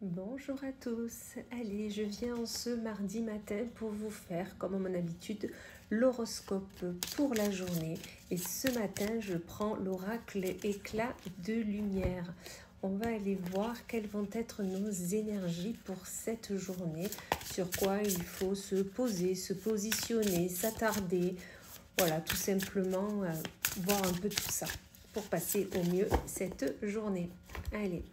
Bonjour à tous, allez, je viens ce mardi matin pour vous faire, comme à mon habitude, l'horoscope pour la journée. Et ce matin, je prends l'oracle éclat de lumière. On va aller voir quelles vont être nos énergies pour cette journée, sur quoi il faut se poser, se positionner, s'attarder. Voilà, tout simplement voir un peu tout ça pour passer au mieux cette journée. Allez.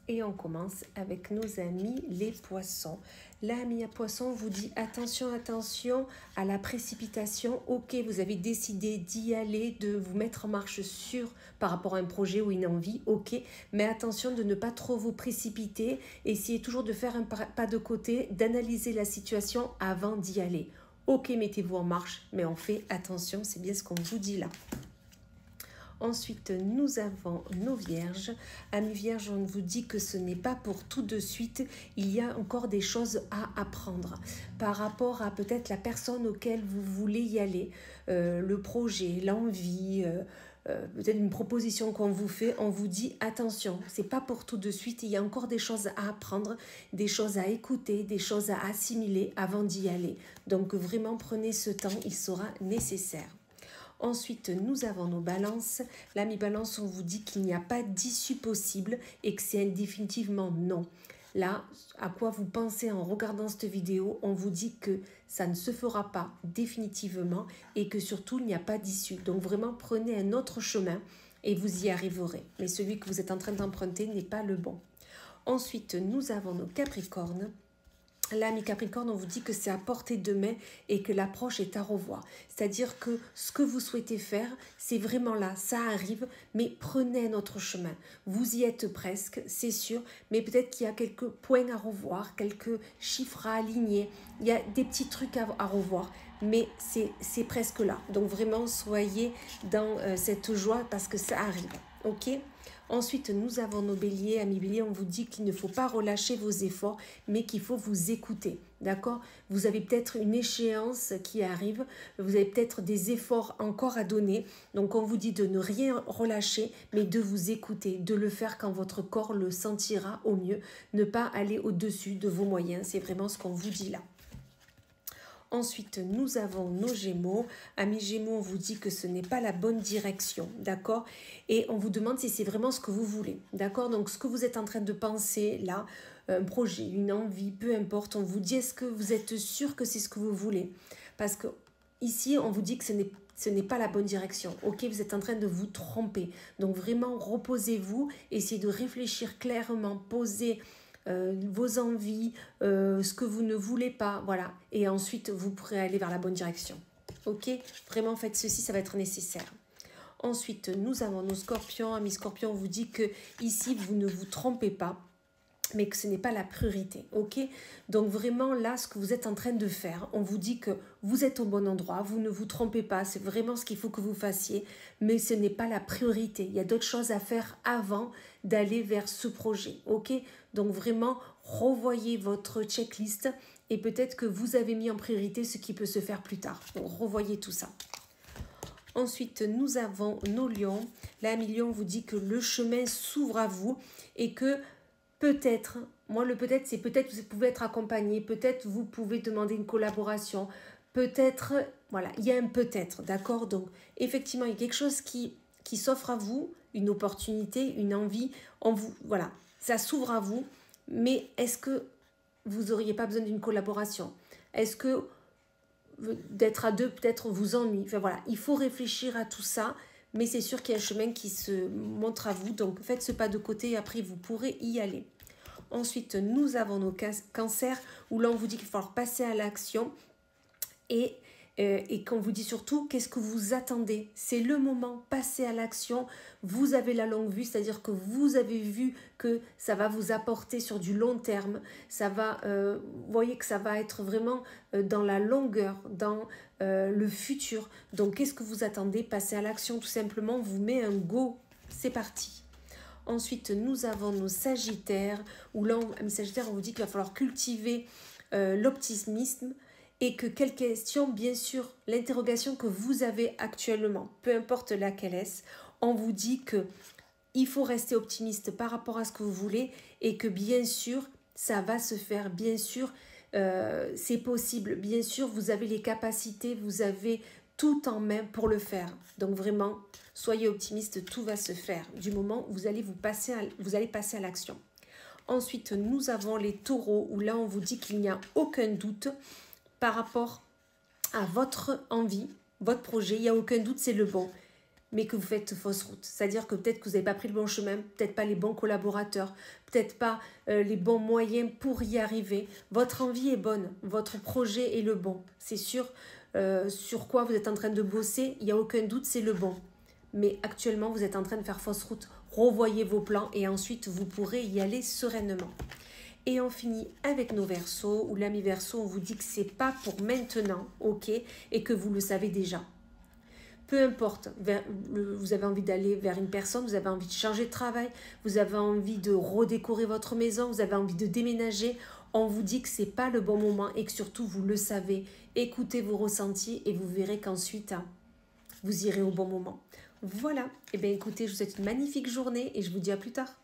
Et on commence avec nos amis les poissons. L'ami à poisson vous dit attention, attention à la précipitation. Ok, vous avez décidé d'y aller, de vous mettre en marche sur par rapport à un projet ou une envie. Ok, mais attention de ne pas trop vous précipiter. Essayez toujours de faire un pas de côté, d'analyser la situation avant d'y aller. Ok, mettez-vous en marche, mais on fait attention, c'est bien ce qu'on vous dit là. Ensuite, nous avons nos vierges. Amis vierges, on vous dit que ce n'est pas pour tout de suite. Il y a encore des choses à apprendre par rapport à peut-être la personne auquel vous voulez y aller, le projet, l'envie, peut-être une proposition qu'on vous fait. On vous dit attention, c'est pas pour tout de suite. Il y a encore des choses à apprendre, des choses à écouter, des choses à assimiler avant d'y aller. Donc vraiment, prenez ce temps, il sera nécessaire. Ensuite, nous avons nos balances. L'ami balance, on vous dit qu'il n'y a pas d'issue possible et que c'est définitivement non. Là, à quoi vous pensez en regardant cette vidéo, on vous dit que ça ne se fera pas définitivement et que surtout, il n'y a pas d'issue. Donc vraiment, prenez un autre chemin et vous y arriverez. Mais celui que vous êtes en train d'emprunter n'est pas le bon. Ensuite, nous avons nos capricornes. L'ami Capricorne, on vous dit que c'est à portée de main et que l'approche est à revoir. C'est-à-dire que ce que vous souhaitez faire, c'est vraiment là, ça arrive, mais prenez un autre chemin. Vous y êtes presque, c'est sûr, mais peut-être qu'il y a quelques points à revoir, quelques chiffres à aligner, il y a des petits trucs à revoir, mais c'est presque là. Donc vraiment, soyez dans cette joie parce que ça arrive, ok ? Ensuite, nous avons nos béliers. Amis béliers, on vous dit qu'il ne faut pas relâcher vos efforts, mais qu'il faut vous écouter. D'accord ? Vous avez peut-être une échéance qui arrive, vous avez peut-être des efforts encore à donner. Donc, on vous dit de ne rien relâcher, mais de vous écouter, de le faire quand votre corps le sentira au mieux. Ne pas aller au-dessus de vos moyens. C'est vraiment ce qu'on vous dit là. Ensuite, nous avons nos Gémeaux. Amis Gémeaux, on vous dit que ce n'est pas la bonne direction, d'accord? Et on vous demande si c'est vraiment ce que vous voulez, d'accord? Donc, ce que vous êtes en train de penser là, un projet, une envie, peu importe, on vous dit est-ce que vous êtes sûr que c'est ce que vous voulez? Parce que ici, on vous dit que ce n'est pas la bonne direction. Ok, vous êtes en train de vous tromper. Donc, vraiment, reposez-vous, essayez de réfléchir clairement, posez vos envies, ce que vous ne voulez pas, voilà. Et ensuite, vous pourrez aller vers la bonne direction. Ok, vraiment faites ceci, ça va être nécessaire. Ensuite, nous avons nos scorpions. Amis scorpions, on vous dit que ici, vous ne vous trompez pas, mais que ce n'est pas la priorité, ok? Donc vraiment là, ce que vous êtes en train de faire, on vous dit que vous êtes au bon endroit, vous ne vous trompez pas, c'est vraiment ce qu'il faut que vous fassiez, mais ce n'est pas la priorité. Il y a d'autres choses à faire avant d'aller vers ce projet, ok? Donc vraiment, revoyez votre checklist et peut-être que vous avez mis en priorité ce qui peut se faire plus tard. Donc revoyez tout ça. Ensuite, nous avons nos lions. Là, Lion vous dit que le chemin s'ouvre à vous et que peut-être, moi le peut-être c'est peut-être vous pouvez être accompagné, peut-être vous pouvez demander une collaboration, peut-être, voilà, il y a un peut-être, d'accord? Donc effectivement, il y a quelque chose qui s'offre à vous, une opportunité, une envie, voilà, ça s'ouvre à vous, mais est-ce que vous n'auriez pas besoin d'une collaboration? Est-ce que d'être à deux peut-être vous ennuie? Enfin voilà, il faut réfléchir à tout ça, mais c'est sûr qu'il y a un chemin qui se montre à vous, donc faites ce pas de côté et après vous pourrez y aller. Ensuite, nous avons nos cancers où là, on vous dit qu'il va falloir passer à l'action et qu'on vous dit surtout qu'est-ce que vous attendez. C'est le moment, passez à l'action. Vous avez la longue vue, c'est-à-dire que vous avez vu que ça va vous apporter sur du long terme. Ça va, vous voyez que ça va être vraiment dans la longueur, dans le futur. Donc, qu'est-ce que vous attendez? Passez à l'action tout simplement, vous met un go. C'est parti. Ensuite, nous avons nos sagittaires, où là, mes sagittaires, on vous dit qu'il va falloir cultiver l'optimisme et que quelle question, bien sûr, l'interrogation que vous avez actuellement, peu importe laquelle est, on vous dit que il faut rester optimiste par rapport à ce que vous voulez et que bien sûr, ça va se faire. Bien sûr, c'est possible. Bien sûr, vous avez les capacités, vous avez tout en main pour le faire. Donc vraiment, soyez optimiste, tout va se faire du moment où vous allez passer à l'action. Ensuite, nous avons les taureaux où là, on vous dit qu'il n'y a aucun doute par rapport à votre envie, votre projet. Il n'y a aucun doute, c'est le bon. Mais que vous faites fausse route. C'est-à-dire que peut-être que vous n'avez pas pris le bon chemin, peut-être pas les bons collaborateurs, peut-être pas les bons moyens pour y arriver. Votre envie est bonne, votre projet est le bon. C'est sûr, sur quoi vous êtes en train de bosser, il n'y a aucun doute, c'est le bon. Mais actuellement, vous êtes en train de faire fausse route. Revoyez vos plans et ensuite, vous pourrez y aller sereinement. Et on finit avec nos Verseaux, où l'ami Verseau, on vous dit que ce n'est pas pour maintenant, ok, et que vous le savez déjà. Peu importe, vous avez envie d'aller vers une personne, vous avez envie de changer de travail, vous avez envie de redécorer votre maison, vous avez envie de déménager, on vous dit que ce n'est pas le bon moment et que surtout vous le savez. Écoutez vos ressentis et vous verrez qu'ensuite, vous irez au bon moment. Voilà, et bien écoutez, je vous souhaite une magnifique journée et je vous dis à plus tard.